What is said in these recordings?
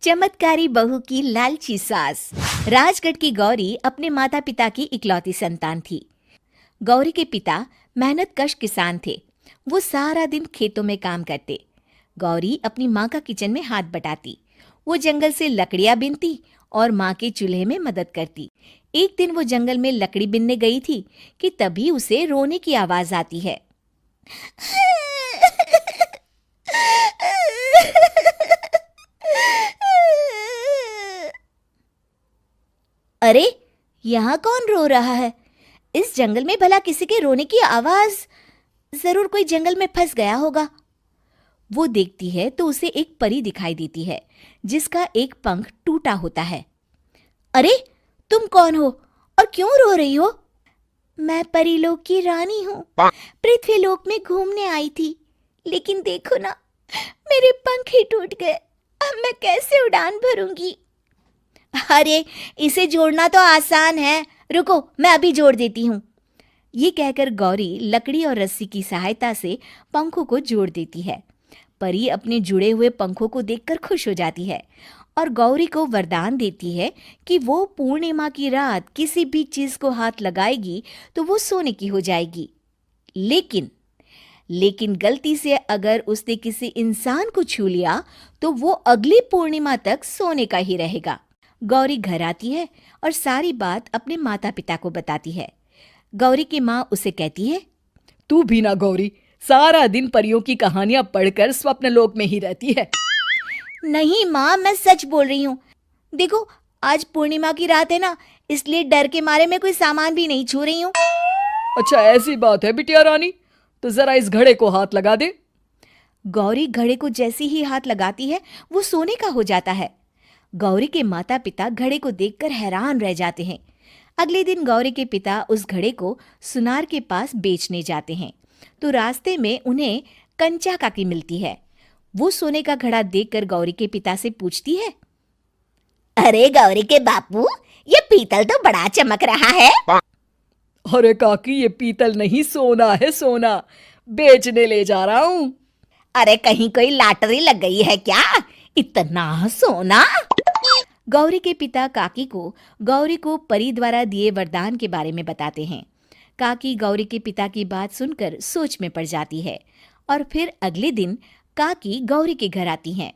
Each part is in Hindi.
चमत्कारी बहू की लालची सास। राजगढ़ की गौरी अपने माता पिता की इकलौती संतान थी। गौरी के पिता मेहनतकश किसान थे। वो सारा दिन खेतों में काम करते। गौरी अपनी माँ का किचन में हाथ बटाती। वो जंगल से लकड़ियाँ बीनती और माँ के चूल्हे में मदद करती। एक दिन वो जंगल में लकड़ी बीनने गई थी कि तभी उसे रोने की आवाज आती है। अरे, यहाँ कौन रो रहा है? इस जंगल में भला किसी के रोने की आवाज? जरूर कोई जंगल में फंस गया होगा। वो देखती है तो उसे एक परी दिखाई देती है जिसका एक पंख टूटा होता है। अरे, तुम कौन हो और क्यों रो रही हो? मैं परीलोक की रानी हूँ। पृथ्वीलोक में घूमने आई थी, लेकिन देखो ना, मेरे पंख ही टूट गए। अब मैं कैसे उड़ान भरूंगी? अरे, इसे जोड़ना तो आसान है। रुको, मैं अभी जोड़ देती हूँ। ये कहकर गौरी लकड़ी और रस्सी की सहायता से पंखों को जोड़ देती है। परी अपने जुड़े हुए पंखों को देखकर खुश हो जाती है और गौरी को वरदान देती है कि वो पूर्णिमा की रात किसी भी चीज को हाथ लगाएगी तो वो सोने की हो जाएगी। लेकिन गलती से अगर उसने किसी इंसान को छू लिया तो वो अगली पूर्णिमा तक सोने का ही रहेगा। गौरी घर आती है और सारी बात अपने माता पिता को बताती है। गौरी की माँ उसे कहती है, तू भी ना गौरी, सारा दिन परियों की कहानियां पढ़कर स्वप्न लोक में ही रहती है। नहीं माँ, मैं सच बोल रही हूँ। देखो, आज पूर्णिमा की रात है ना, इसलिए डर के मारे मैं कोई सामान भी नहीं छू रही हूँ। अच्छा, ऐसी बात है बिटिया रानी, तो जरा इस घड़े को हाथ लगा दे। गौरी घड़े को जैसे ही हाथ लगाती है वो सोने का हो जाता है। गौरी के माता पिता घड़े को देखकर हैरान रह जाते हैं। अगले दिन गौरी के पिता उस घड़े को सुनार के पास बेचने जाते हैं तो रास्ते में उन्हें कंचा काकी मिलती है। वो सोने का घड़ा देखकर गौरी के पिता से पूछती है, अरे गौरी के बापू, ये पीतल तो बड़ा चमक रहा है। अरे काकी, ये पीतल नहीं, सोना है, सोना। बेचने ले जा रहा हूँ। अरे, कहीं कोई लॉटरी लग गई है क्या? इतना सोना? गौरी के पिता काकी को गौरी को परी द्वारा दिए वरदान के बारे में बताते हैं। काकी गौरी के पिता की बात सुनकर सोच में पड़ जाती है और फिर अगले दिन काकी गौरी के घर आती हैं।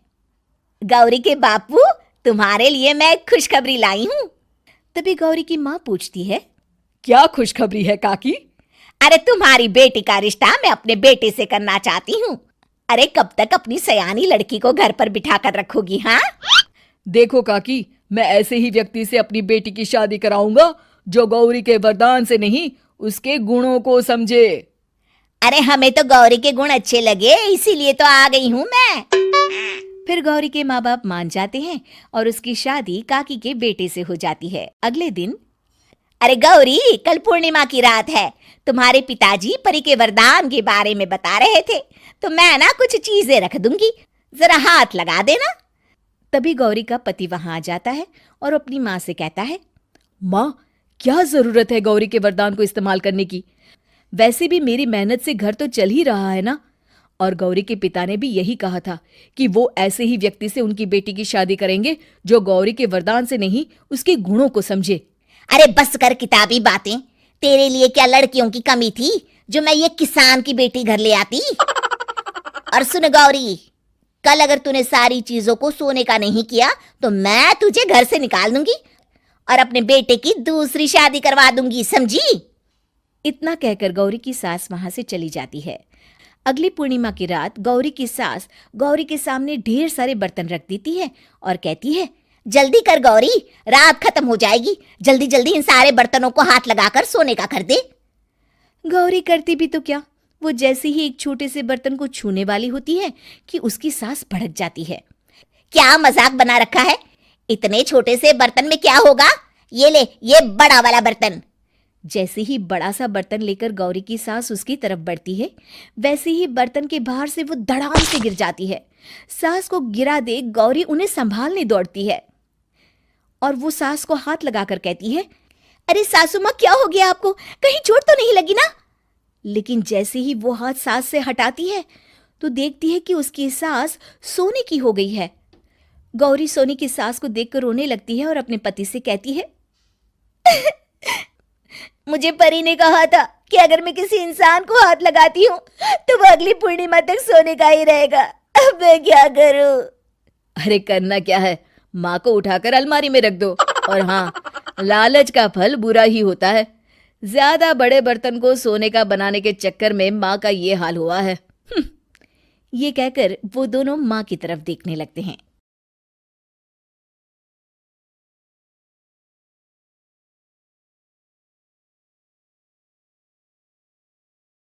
गौरी के बापू, तुम्हारे लिए मैं एक खुशखबरी लाई हूँ। तभी गौरी की माँ पूछती है, क्या खुशखबरी है काकी? अरे, तुम्हारी बेटी का रिश्ता मैं अपने बेटे से करना चाहती हूँ। अरे, कब तक अपनी सयानी लड़की को घर पर बिठा कर रखोगी? हाँ, देखो काकी, मैं ऐसे ही व्यक्ति से अपनी बेटी की शादी कराऊंगा जो गौरी के वरदान से नहीं, उसके गुणों को समझे। अरे, हमें तो गौरी के गुण अच्छे लगे, इसीलिए तो आ गई हूँ मैं। फिर गौरी के माँ बाप मान जाते हैं और उसकी शादी काकी के बेटे से हो जाती है। अगले दिन, अरे गौरी, कल पूर्णिमा की रात है। तुम्हारे पिताजी परी के वरदान के बारे में बता रहे थे, तो मैं ना कुछ चीजें रख दूंगी, जरा हाथ लगा देना। तभी गौरी का पति वहां आ जाता है और अपनी माँ से कहता है, माँ, क्या जरूरत है गौरी के वरदान को इस्तेमाल करने की? वैसे भी मेरी मेहनत से घर तो चल ही रहा है ना। और गौरी के पिता ने भी यही कहा था कि वो ऐसे ही व्यक्ति से उनकी बेटी की शादी करेंगे जो गौरी के वरदान से नहीं, उसके गुणों को समझे। अरे बस कर किताबी बातें। तेरे लिए क्या लड़कियों की कमी थी जो मैं ये किसान की बेटी घर ले आती? और सुन गौरी, कल अगर तूने सारी चीजों को सोने का नहीं किया तो मैं तुझे घर से निकाल दूंगी और अपने बेटे की दूसरी शादी करवा दूंगी, समझी? इतना कहकर गौरी की सास वहां से चली जाती है। अगली पूर्णिमा की रात गौरी की सास गौरी के सामने ढेर सारे बर्तन रख देती है और कहती है, जल्दी कर गौरी, रात खत्म हो जाएगी। जल्दी जल्दी इन सारे बर्तनों को हाथ लगाकर सोने का कर दे। गौरी करती भी तो क्या, वो जैसे ही एक छोटे से बर्तन को छूने वाली होती है कि उसकी सास भड़क जाती है। क्या मजाक बना रखा है? इतने छोटे से बर्तन में क्या होगा? ये ले, ये बड़ा वाला बर्तन। जैसे ही बड़ा सा बर्तन लेकर गौरी की सास उसकी तरफ बढ़ती है, वैसे ही बर्तन के बाहर से वो धड़ाम से गिर जाती है। सास को गिरा देख गौरी उन्हें संभालने दौड़ती है और वो सास को हाथ लगाकर कहती है, अरे सासू माँ, क्या हो गया आपको? कहीं चोट तो नहीं लगी ना? लेकिन जैसे ही वो हाथ सास से हटाती है तो देखती है कि उसकी सास सोने की हो गई है। गौरी सोनी की सास को देखकर रोने लगती है और अपने पति से कहती है, मुझे परी ने कहा था कि अगर मैं किसी इंसान को हाथ लगाती हूँ तो वो अगली पूर्णिमा तक सोने का ही रहेगा। अब मैं क्या करूँ? अरे करना क्या है, माँ को उठाकर अलमारी में रख दो। और हाँ, लालच का फल बुरा ही होता है। ज्यादा बड़े बर्तन को सोने का बनाने के चक्कर में माँ का ये हाल हुआ है। ये कहकर वो दोनों माँ की तरफ देखने लगते हैं।